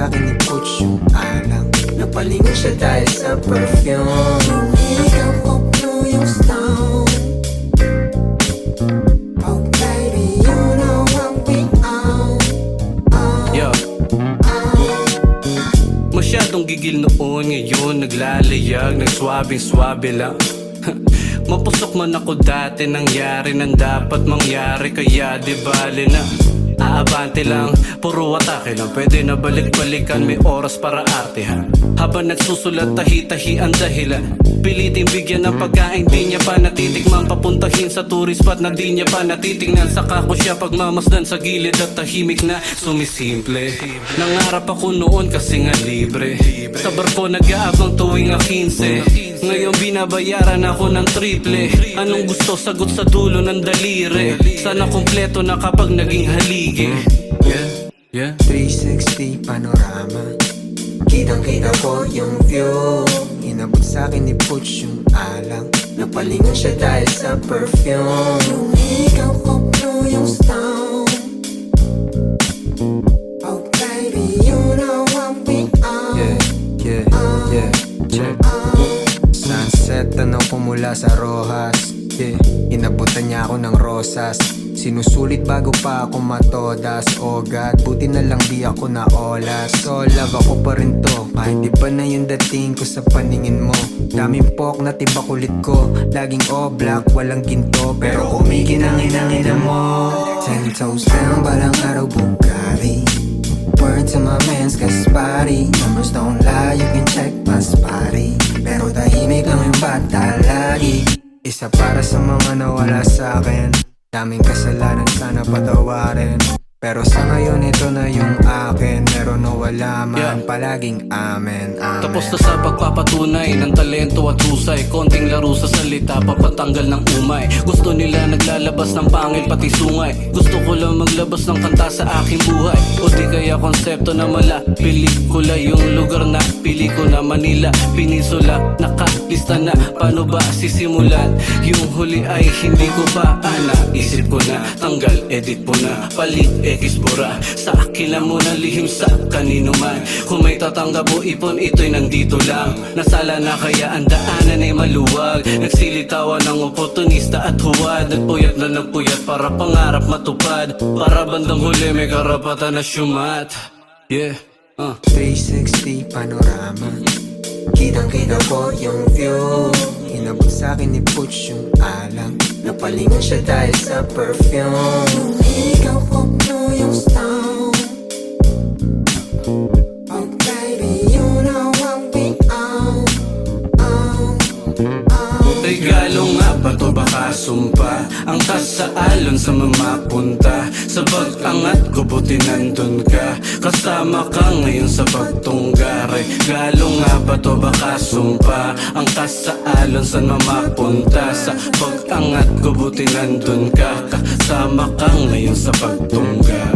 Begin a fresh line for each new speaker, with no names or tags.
sa'kin ni Puts yung alang. Napalingon siya dahil sa perfume.
Ikaw ko blue yung stone. Oh baby, you know what we own.
Yo, masyadong gigil noon, ngayon naglalayag, nagswabing-swabe lang. Mapusok man ako dati, nangyari nang dapat mangyari, kaya di bale na aabante lang, puro atake lang. Pwede na balik-balikan, may oras para artehan. Habang nagsusulat, tahi-tahi ang dahilan. Piliting bigyan ng pagkain, di niya pa natitikman. Papuntahin sa tourist spot na di niya pa natitingnan. Saka ko siya pagmamasdan sa gilid at tahimik na sumisimple. Nangarap ako noon kasi nga libre. Sa barko nag-aabang tuwing 15. Ngayon binabayaran ako ng triple. Anong gusto, sagot sa dulo ng daliri. Sana kompleto na kapag naging haligi. Yeah.
360 panorama, kitang-kita ko yung view. Inabot sa'kin ni Puts yung alang. Napalingon siya dahil sa perfume.
Ikaw ko blue yung stone. Oh baby, you know what we own.
Yeah, check. Sunset, tanaw ko mula sa Rojas. Inabutan niya ako ng rosas. Sinusulit bago pa ako matodas. Oh God, buti na lang di ako na olas. So love ako pa rin to, kahit iba na yung dating ko sa paningin mo. Daming pok na tiba kulit ko, laging all black, walang ginto. Pero kumikinangin-angin mo. 10 toes down, balang araw Bugatti. Word to my mans, Gaspari. Numbers don't lie, you can check my spotty. Pero tahimik lang yung bata lagi. Isa para sa mga nawala sa'kin. Daming kasalanan, sana patawarin. Pero sa ngayon ito na yung akin. Meron o wala man, palaging amen, amen.
Tapos na sa pagpapatunay ng talento at husay. Konting laro sa salita, papatanggal ng umay. Gusto nila naglalabas ng pangil pati sungay. Gusto ko lang maglabas ng kanta sa aking buhay. O di kaya konsepto na mala, pelikula yung lugar na pili ko na Manila, Peninsula. Nakalista na, paano ba sisimulan? Yung huli ay hindi ko pa naisip ko na, tanggal, edit po na, palit, X-bura. Sa akin lang muna lihim sa kanino man. Kung may tatanggap o ipon, ito'y nandito lang. Nasala na kaya ang daanan ay maluwag. Nagsilitawan ng oportunista at huwad. Nagpuyat na nagpuyat para pangarap matupad. Para bandang huli may karapatan na syumat.
360 panorama, kitang-kita ko yung view. Inabot sa'kin ni Puts yung alang. Napalingon siya dahil sa perfume.
Ikaw ko blue yung stone. Oh baby, you know what we own.
Regalo nga ba to baka sumpa? Ang tas sa alon sa mamapunta. Sa pag-angat ko buti nandun ka. Kasama ka ngayon sa pagtungga. Regalo nga ba to baka sumpa? Ang tas sa alon sa mamapunta. Sa pag-angat ko buti nandun ka. Kasama ka ngayon sa pagtungga.